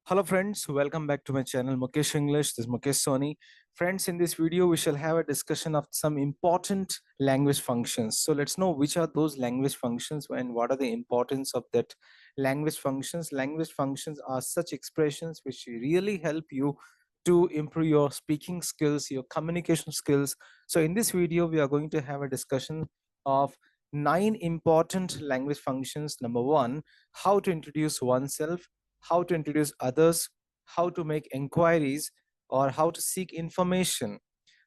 Hello friends, welcome back to my channel Mukesh English. This is Mukesh Soni. Friends, in this video we shall have a discussion of some important language functions. So let's know which are those language functions and what are the importance of that language functions. Language functions are such expressions which really help you to improve your speaking skills, your communication skills. So in this video we are going to have a discussion of 9 important language functions. Number 1, how to introduce oneself, how to introduce others, how to make inquiries or how to seek information,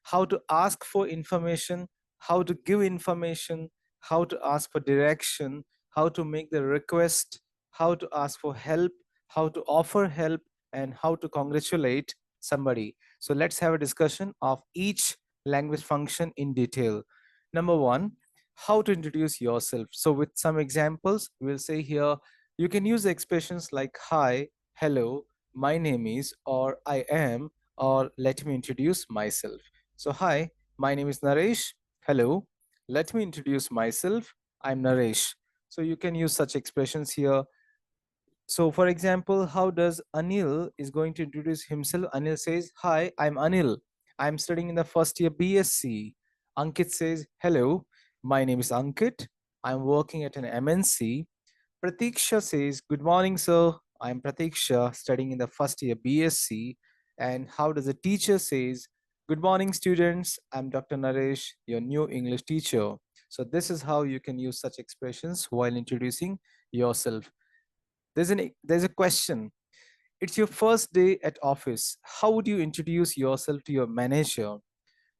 how to ask for information, how to give information, how to ask for direction, how to make the request, how to ask for help, how to offer help, and how to congratulate somebody. So let's have a discussion of each language function in detail. Number 1, how to introduce yourself. So with some examples, we'll say here, you can use expressions like hi, hello, my name is, or I am, or let me introduce myself. So hi, my name is Naresh. Hello, let me introduce myself. I'm Naresh. So you can use such expressions here. So for example, how does Anil is going to introduce himself? Anil says, hi, I'm Anil. I'm studying in the first year BSc. Ankit says, hello, my name is Ankit. I'm working at an MNC. Pratiksha says, good morning, sir. I'm Pratiksha, studying in the first year BSc. And how does a teacher says, good morning, students. I'm Dr. Naresh, your new English teacher. So this is how you can use such expressions while introducing yourself. There's a question. It's your first day at office. How would you introduce yourself to your manager?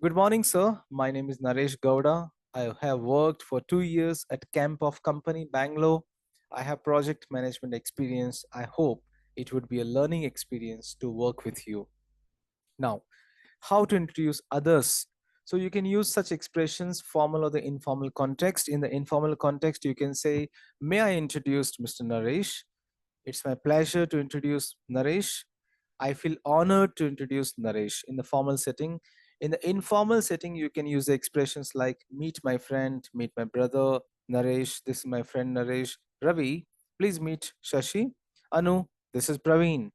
Good morning, sir. My name is Naresh Gowda. I have worked for 2 years at Camp of Company, Bangalore. I have project management experience. I hope it would be a learning experience to work with you. Now, how to introduce others? So you can use such expressions, formal or the informal context. In the informal context, you can say, may I introduce Mr. Naresh? It's my pleasure to introduce Naresh. I feel honored to introduce Naresh in the formal setting. In the informal setting, you can use the expressions like meet my friend, meet my brother, Naresh, this is my friend Naresh. Ravi, please meet Shashi. Anu, this is Praveen.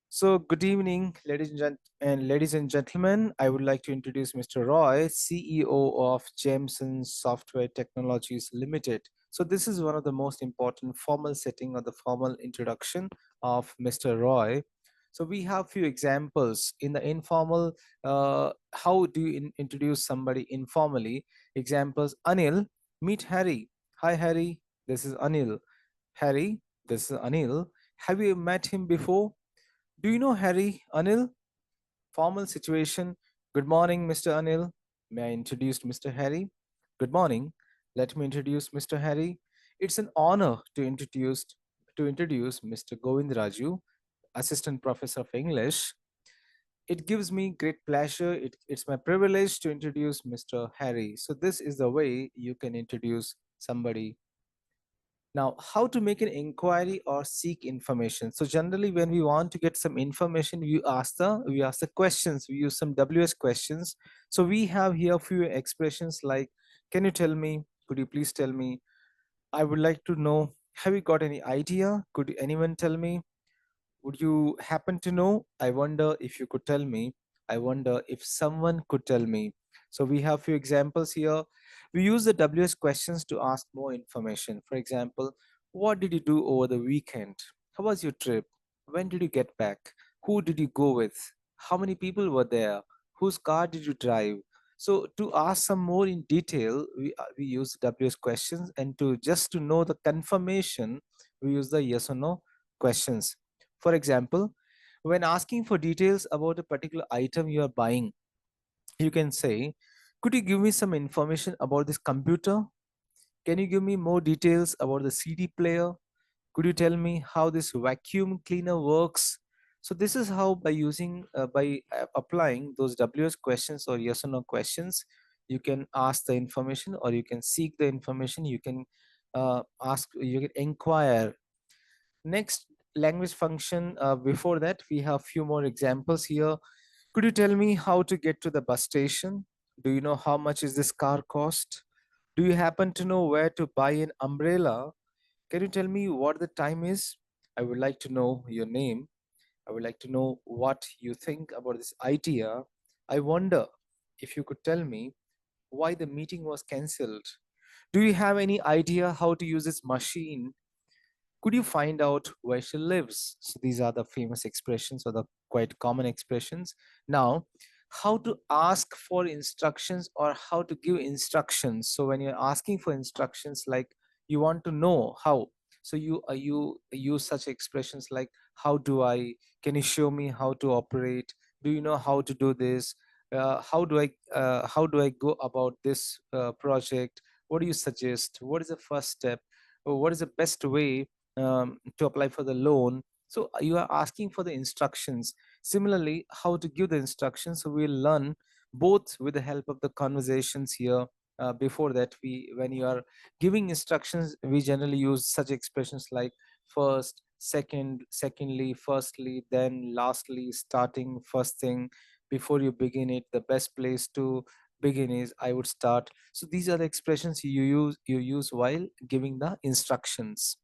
So, good evening, ladies and gentlemen. I would like to introduce Mr. Roy, CEO of Jameson Software Technologies Limited. So, this is one of the most important formal setting or the formal introduction of Mr. Roy. So, we have few examples in the informal. How do you introduce somebody informally? Examples: Anil, meet Harry. Hi, Harry. This is Anil. Harry, this is Anil. Have you met him before? Do you know Harry? Anil? Formal situation. Good morning, Mr. Anil. May I introduce Mr. Harry? Good morning. Let me introduce Mr. Harry. It's an honor to introduce Mr. Govind Raju, Assistant Professor of English. It gives me great pleasure. It's my privilege to introduce Mr. Harry. So this is the way you can introduce somebody. Now, how to make an inquiry or seek information. So generally when we want to get some information, we ask the questions, we use some WS questions. So we have here a few expressions like, can you tell me, could you please tell me, I would like to know, have you got any idea? Could anyone tell me? Would you happen to know? I wonder if you could tell me. I wonder if someone could tell me. So we have few examples here. We use the WS questions to ask more information. For example, what did you do over the weekend? How was your trip? When did you get back? Who did you go with? How many people were there? Whose car did you drive? So to ask some more in detail, we use the WS questions, and to just to know the confirmation, we use the yes or no questions. For example, when asking for details about a particular item you are buying, you can say, could you give me some information about this computer? Can you give me more details about the CD player? Could you tell me how this vacuum cleaner works? So this is how by applying those WS questions or yes or no questions, you can ask the information or you can seek the information. You can you can inquire. Next language function, before that, we have few more examples here. Could you tell me how to get to the bus station? Do you know how much is this car cost? Do you happen to know where to buy an umbrella? Can you tell me what the time is? I would like to know your name. I would like to know what you think about this idea. I wonder if you could tell me why the meeting was cancelled. Do you have any idea how to use this machine? Could you find out where she lives? So these are the famous expressions or the quite common expressions. Now, how to ask for instructions or how to give instructions. So when you're asking for instructions, like you want to know how, so you use such expressions like how do I, can you show me how to operate, do you know how to do this, how do I go about this project, what do you suggest, what is the first step, or what is the best way to apply for the loan. So you are asking for the instructions. Similarly, how to give the instructions. So we'll learn both with the help of the conversations here. Before that, when you are giving instructions, we generally use such expressions like first, second, secondly, firstly, then lastly, starting, first thing. Before you begin it, the best place to begin is I would start. So these are the expressions you use while giving the instructions.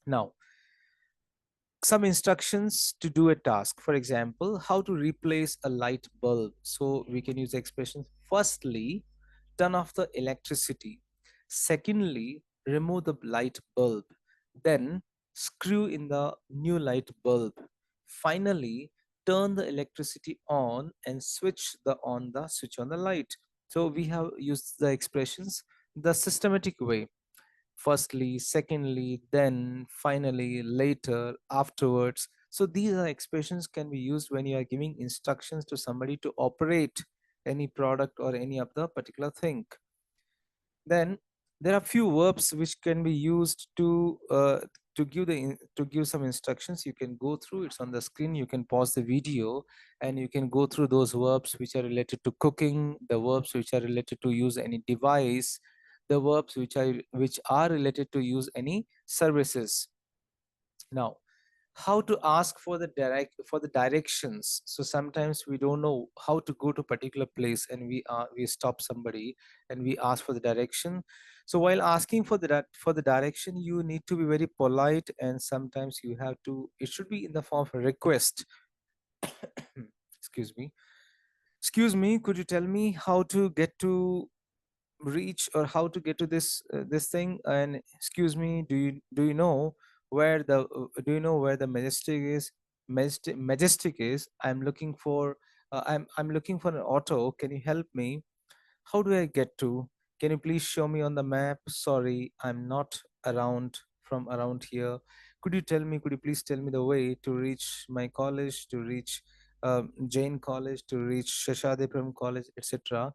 Now, some instructions to do a task. For example, how to replace a light bulb. So we can use expressions. Firstly, turn off the electricity. Secondly, remove the light bulb. Then screw in the new light bulb. Finally, turn the electricity on and switch on the light. So we have used the expressions the systematic way: firstly, secondly, then, finally, later, afterwards. So these are expressions can be used when you are giving instructions to somebody to operate any product or any of the particular thing. Then there are few verbs which can be used to give some instructions. You can go through, it's on the screen, you can pause the video and you can go through those verbs which are related to cooking, the verbs which are related to use any device, the verbs which are related to use any services. Now, how to ask for the directions. So sometimes we don't know how to go to particular place and we stop somebody and we ask for the direction. So while asking for for the direction, you need to be very polite, and sometimes you have to, it should be in the form of a request. excuse me excuse me, could you tell me how to get to reach, or how to get to this thing, and excuse me, do you know where the majestic is? I'm looking for an auto, can you help me? How do I get to? Can you please show me on the map? Sorry, I'm not around here. Could you please tell me the way to reach my college, to reach Jain College, to reach Shashadipram College, etc.?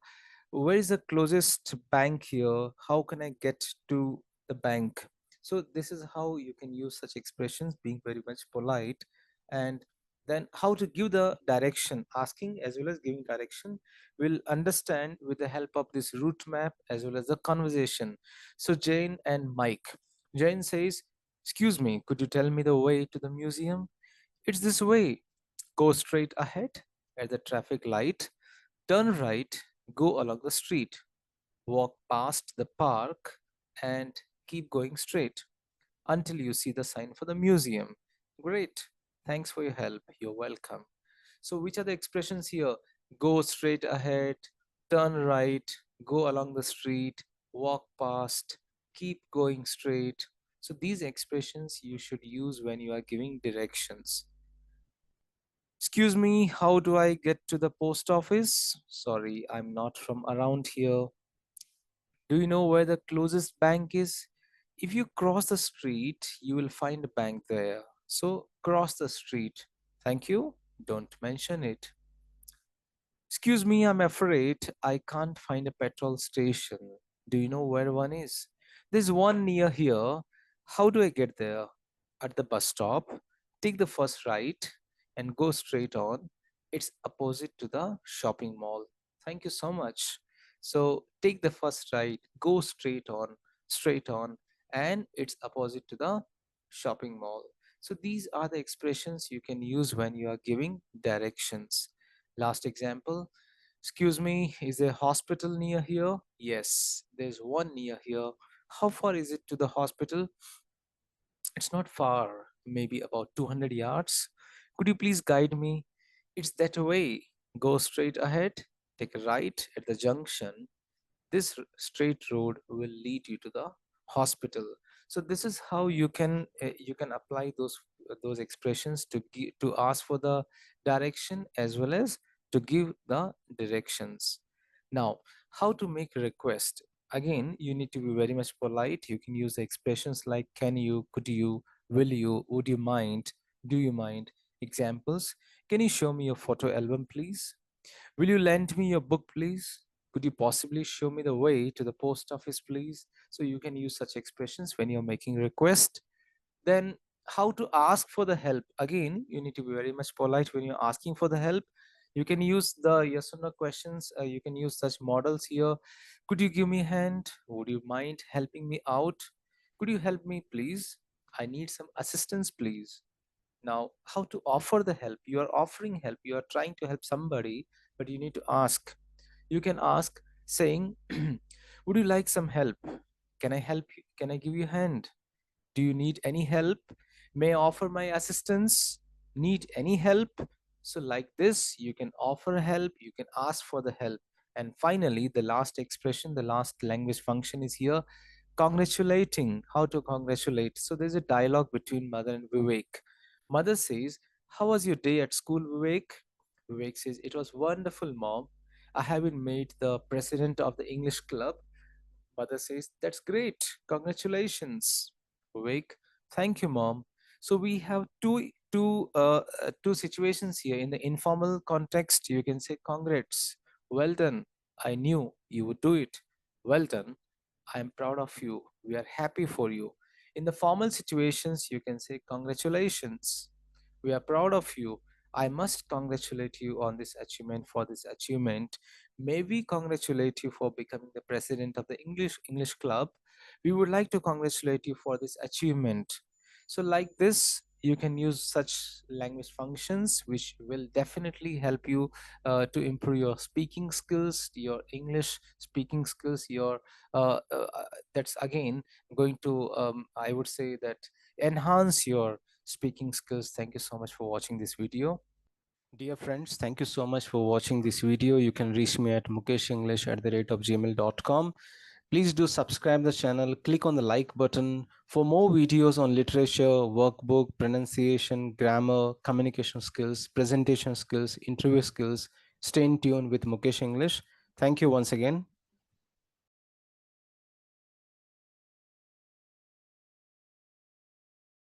Where is the closest bank here? How can I get to the bank? So this is how you can use such expressions, being very much polite. And then how to give the direction, asking as well as giving direction, will understand with the help of this route map as well as the conversation. So Jane and Mike. Jane says, excuse me, could you tell me the way to the museum? It's this way. Go straight ahead at the traffic light, turn right, go along the street, walk past the park, and keep going straight until you see the sign for the museum. Great. Thanks for your help. You're welcome. So, which are the expressions here? Go straight ahead, turn right, go along the street, walk past, keep going straight. So, these expressions you should use when you are giving directions. Excuse me, how do I get to the post office? Sorry, I'm not from around here. Do you know where the closest bank is? If you cross the street, you will find a bank there. So cross the street. Thank you. Don't mention it. Excuse me, I'm afraid I can't find a petrol station. Do you know where one is? There's one near here. How do I get there? At the bus stop, take the first right and go straight on. It's opposite to the shopping mall. Thank you so much. So take the first right, go straight on, and it's opposite to the shopping mall. So these are the expressions you can use when you are giving directions. Last example. Excuse me, is there a hospital near here? Yes, there's one near here. How far is it to the hospital? It's not far, maybe about 200 yards. Could you please guide me? It's that way. Go straight ahead, take a right at the junction. This straight road will lead you to the hospital. So this is how you can apply those expressions to to ask for the direction as well as to give the directions. Now, how to make a request? Again, you need to be very much polite. You can use the expressions like can you, could you, will you, would you mind, do you mind. Examples: can you show me your photo album please? Will you lend me your book, please? Could you possibly show me the way to the post office, please? So you can use such expressions when you're making a request. Then how to ask for the help? Again, you need to be very much polite when you're asking for the help. You can use the yes or no questions. You can use such models here. Could you give me a hand? Would you mind helping me out? Could you help me, please? I need some assistance, please. Now, how to offer the help? You are offering help, you are trying to help somebody, but you need to ask. You can ask saying, would you like some help? Can I help you? Can I give you a hand? Do you need any help? May I offer my assistance? Need any help? So like this, you can offer help, you can ask for the help. And finally, the last expression, the last language function is here, congratulating. How to congratulate? So there's a dialogue between mother and Vivek. Mother says, how was your day at school, Vivek? Vivek says, it was wonderful, mom. I have been made the president of the English club. Mother says, that's great. Congratulations. Vivek, thank you, mom. So we have two situations here. In the informal context, you can say congrats. Well done. I knew you would do it. Well done. I am proud of you. We are happy for you. In the formal situations, you can say congratulations. We are proud of you. I must congratulate you on this achievement. For this achievement, may we congratulate you for becoming the president of the English club. We would like to congratulate you for this achievement. So like this, you can use such language functions which will definitely help you to improve your speaking skills, your English speaking skills, your that's again going to I would say that enhance your speaking skills. Thank you so much for watching this video. Dear friends, thank you so much for watching this video. You can reach me at mukeshenglish@gmail.com. Please do subscribe the channel, click on the like button for more videos on literature, workbook, pronunciation, grammar, communication skills, presentation skills, interview skills. Stay in tune with Mukesh English. Thank you once again.